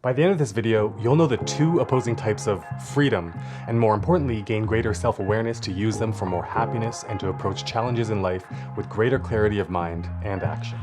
By the end of this video, you'll know the two opposing types of freedom, and more importantly, gain greater self-awareness to use them for more happiness and to approach challenges in life with greater clarity of mind and action.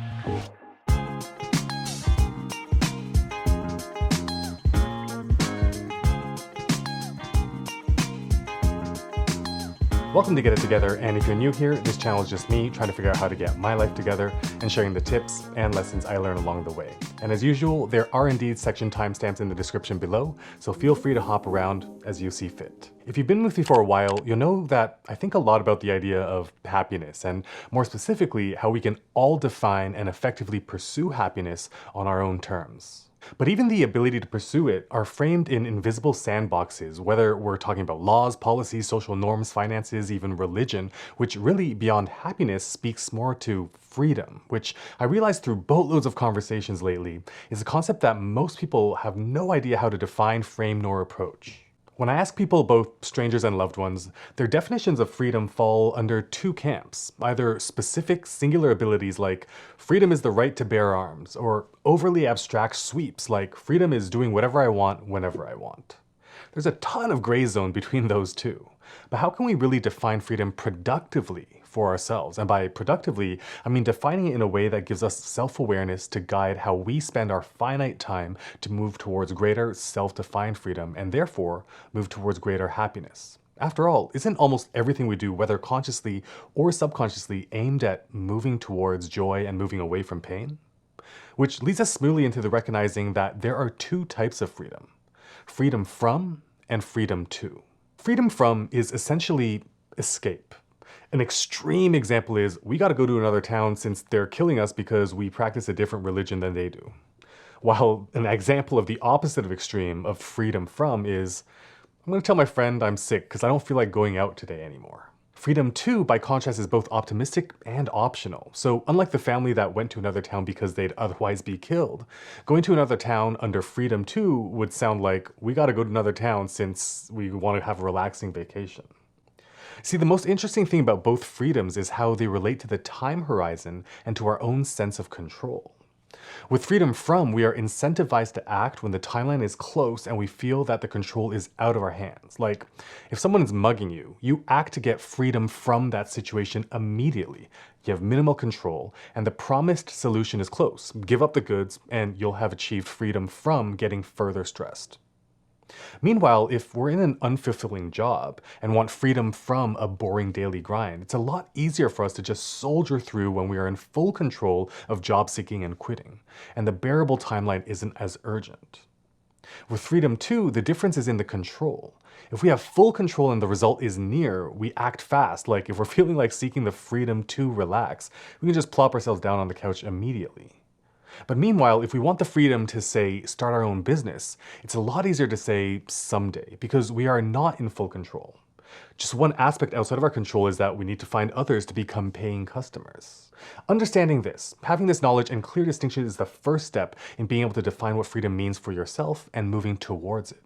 Welcome to Get It Together, and if you're new here, this channel is just me trying to figure out how to get my life together and sharing the tips and lessons I learn along the way. And as usual, there are indeed section timestamps in the description below, so feel free to hop around as you see fit. If you've been with me for a while, you'll know that I think a lot about the idea of happiness, and more specifically, how we can all define and effectively pursue happiness on our own terms. But even the ability to pursue it are framed in invisible sandboxes, whether we're talking about laws, policies, social norms, finances, even religion, which really, beyond happiness, speaks more to freedom, which I realized through boatloads of conversations lately is a concept that most people have no idea how to define, frame, nor approach. When I ask people, both strangers and loved ones, their definitions of freedom fall under two camps, either specific singular abilities like freedom is the right to bear arms, or overly abstract sweeps like freedom is doing whatever I want whenever I want. There's a ton of gray zone between those two, but how can we really define freedom productively for ourselves? And by productively, I mean defining it in a way that gives us self-awareness to guide how we spend our finite time to move towards greater self-defined freedom and therefore move towards greater happiness. After all, isn't almost everything we do, whether consciously or subconsciously, aimed at moving towards joy and moving away from pain? Which leads us smoothly into the recognizing that there are two types of freedom: freedom from and freedom to. Freedom from is essentially escape. An extreme example is, we gotta go to another town since they're killing us because we practice a different religion than they do. While an example of the opposite of extreme of freedom from is, I'm gonna tell my friend I'm sick because I don't feel like going out today anymore. Freedom to, by contrast, is both optimistic and optional. So unlike the family that went to another town because they'd otherwise be killed, going to another town under freedom to would sound like, we gotta go to another town since we want to have a relaxing vacation. See, the most interesting thing about both freedoms is how they relate to the time horizon and to our own sense of control. With freedom from, we are incentivized to act when the timeline is close and we feel that the control is out of our hands. Like, if someone is mugging you, you act to get freedom from that situation immediately. You have minimal control, and the promised solution is close. Give up the goods, and you'll have achieved freedom from getting further stressed. Meanwhile, if we're in an unfulfilling job and want freedom from a boring daily grind, it's a lot easier for us to just soldier through when we are in full control of job seeking and quitting, and the bearable timeline isn't as urgent. With freedom to, the difference is in the control. If we have full control and the result is near, we act fast. Like if we're feeling like seeking the freedom to relax, we can just plop ourselves down on the couch immediately. But meanwhile, if we want the freedom to, say, start our own business, it's a lot easier to say someday because we are not in full control. Just one aspect outside of our control is that we need to find others to become paying customers. Understanding this, having this knowledge and clear distinction is the first step in being able to define what freedom means for yourself and moving towards it.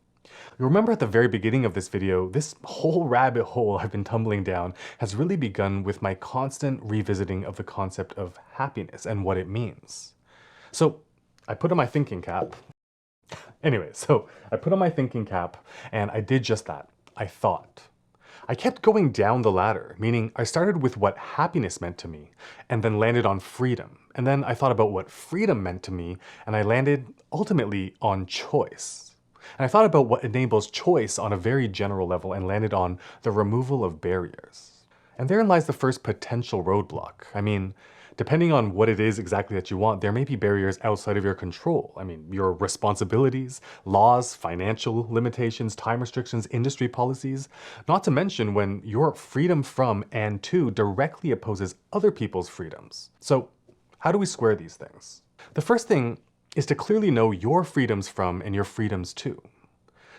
You remember at the very beginning of this video, this whole rabbit hole I've been tumbling down has really begun with my constant revisiting of the concept of happiness and what it means. So I put on my thinking cap. I put on my thinking cap and I did just that. I thought. I kept going down the ladder, meaning I started with what happiness meant to me and then landed on freedom. And then I thought about what freedom meant to me and I landed ultimately on choice. And I thought about what enables choice on a very general level and landed on the removal of barriers. And therein lies the first potential roadblock. I mean, depending on what it is exactly that you want, there may be barriers outside of your control. I mean, your responsibilities, laws, financial limitations, time restrictions, industry policies, not to mention when your freedom from and to directly opposes other people's freedoms. So how do we square these things? The first thing is to clearly know your freedoms from and your freedoms to.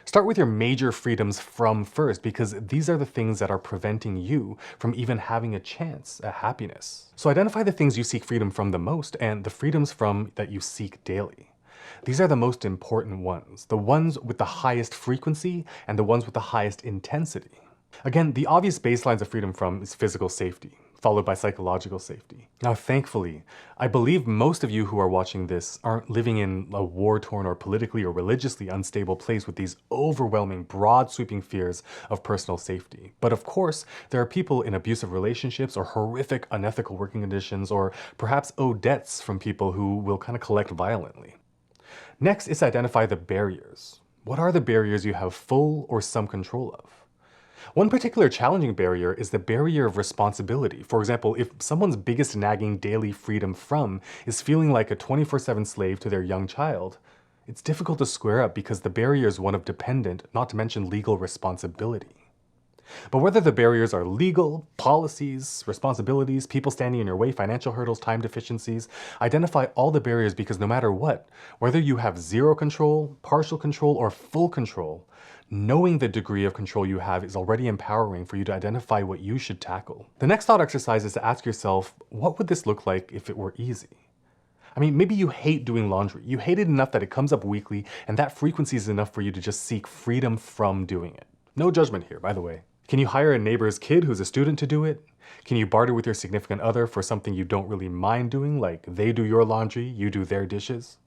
Start with your major freedoms from first, because these are the things that are preventing you from even having a chance at happiness. So identify the things you seek freedom from the most and the freedoms from that you seek daily. These are the most important ones, the ones with the highest frequency and the ones with the highest intensity. Again, the obvious baselines of freedom from is physical safety. followed by psychological safety. Now, thankfully, I believe most of you who are watching this aren't living in a war-torn or politically or religiously unstable place with these overwhelming, broad sweeping fears of personal safety. But of course, there are people in abusive relationships or horrific unethical working conditions, or perhaps owe debts from people who will kind of collect violently. Next is identify the barriers. What are the barriers you have full or some control of? One particular challenging barrier is the barrier of responsibility. For example, if someone's biggest nagging daily freedom from is feeling like a 24/7 slave to their young child, it's difficult to square up because the barrier is one of dependent, not to mention legal responsibility. But whether the barriers are legal, policies, responsibilities, people standing in your way, financial hurdles, time deficiencies, identify all the barriers because no matter what, whether you have zero control, partial control, or full control, knowing the degree of control you have is already empowering for you to identify what you should tackle. The next thought exercise is to ask yourself, what would this look like if it were easy? I mean, maybe you hate doing laundry. You hate it enough that it comes up weekly, and that frequency is enough for you to just seek freedom from doing it. No judgment here, by the way. Can you hire a neighbor's kid who's a student to do it? Can you barter with your significant other for something you don't really mind doing, like they do your laundry, you do their dishes?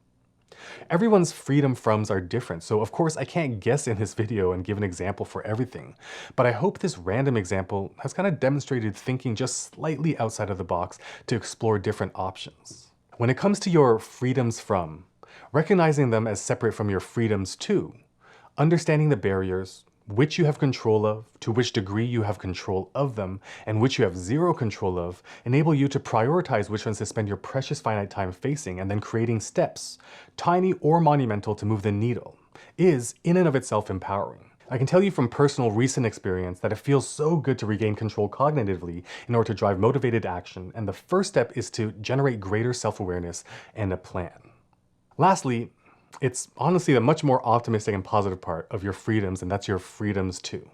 Everyone's freedom froms are different, so of course I can't guess in this video and give an example for everything, but I hope this random example has kind of demonstrated thinking just slightly outside of the box to explore different options. When it comes to your freedoms from, recognizing them as separate from your freedoms to, understanding the barriers, which you have control of, to which degree you have control of them, and which you have zero control of, enable you to prioritize which ones to spend your precious finite time facing, and then creating steps, tiny or monumental, to move the needle, is in and of itself empowering. I can tell you from personal recent experience that it feels so good to regain control cognitively in order to drive motivated action, and the first step is to generate greater self-awareness and a plan. Lastly, it's honestly the much more optimistic and positive part of your freedoms, and that's your freedoms too.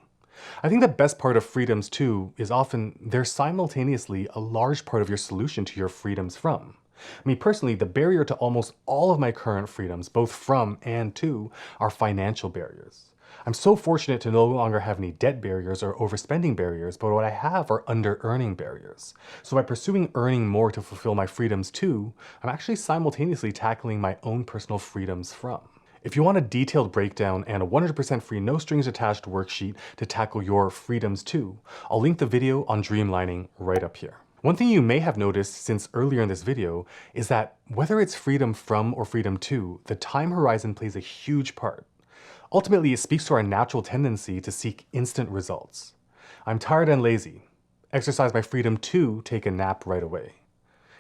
I think the best part of freedoms too is often they're simultaneously a large part of your solution to your freedoms from. Me personally, the barrier to almost all of my current freedoms, both from and to, are financial barriers. I'm so fortunate to no longer have any debt barriers or overspending barriers, but what I have are under-earning barriers. So by pursuing earning more to fulfill my freedoms too, I'm actually simultaneously tackling my own personal freedoms from. If you want a detailed breakdown and a 100% free, no strings attached worksheet to tackle your freedoms too, I'll link the video on DreamLining right up here. One thing you may have noticed since earlier in this video is that whether it's freedom from or freedom to, the time horizon plays a huge part. Ultimately, it speaks to our natural tendency to seek instant results. I'm tired and lazy. Exercise my freedom to take a nap right away.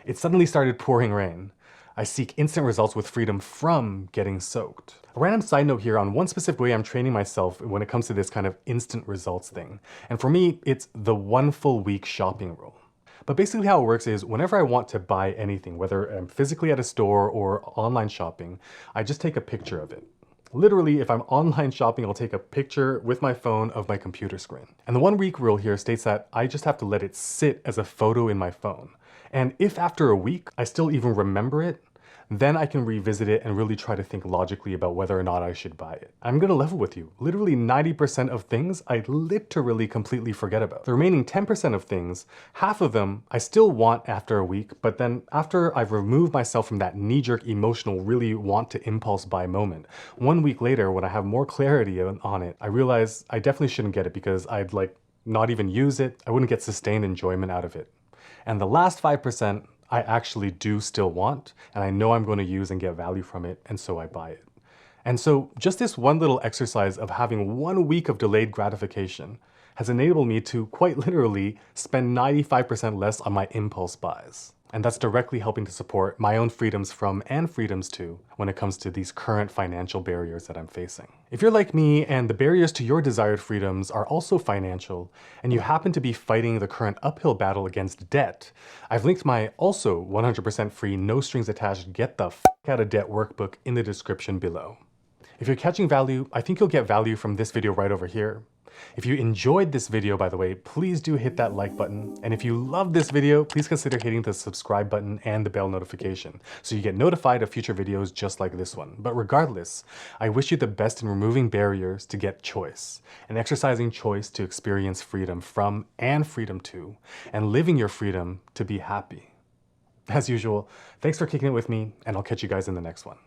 It suddenly started pouring rain. I seek instant results with freedom from getting soaked. A random side note here on one specific way I'm training myself when it comes to this kind of instant results thing. And for me, it's the 1 full week shopping rule. But basically how it works is whenever I want to buy anything, whether I'm physically at a store or online shopping, I just take a picture of it. Literally, if I'm online shopping, I'll take a picture with my phone of my computer screen. And the 1 week rule here states that I just have to let it sit as a photo in my phone. And if after a week I still even remember it, then I can revisit it and really try to think logically about whether or not I should buy it. I'm gonna level with you. Literally 90% of things I literally completely forget about. The remaining 10% of things, half of them I still want after a week, but then after I've removed myself from that knee-jerk emotional really want to impulse buy moment, 1 week later when I have more clarity on it, I realize I definitely shouldn't get it because I'd not even use it. I wouldn't get sustained enjoyment out of it. And the last 5%, I actually do still want, and I know I'm going to use and get value from it, and so I buy it. And so just this one little exercise of having 1 week of delayed gratification has enabled me to quite literally spend 95% less on my impulse buys. And that's directly helping to support my own freedoms from and freedoms to when it comes to these current financial barriers that I'm facing. If you're like me and the barriers to your desired freedoms are also financial, and you happen to be fighting the current uphill battle against debt, I've linked my also 100% free, no strings attached, get the f out of debt workbook in the description below. If you're catching value, I think you'll get value from this video right over here. If you enjoyed this video, by the way, please do hit that like button. And if you love this video, please consider hitting the subscribe button and the bell notification so you get notified of future videos just like this one. But regardless, I wish you the best in removing barriers to get choice and exercising choice to experience freedom from and freedom to, and living your freedom to be happy. As usual, thanks for kicking it with me, and I'll catch you guys in the next one.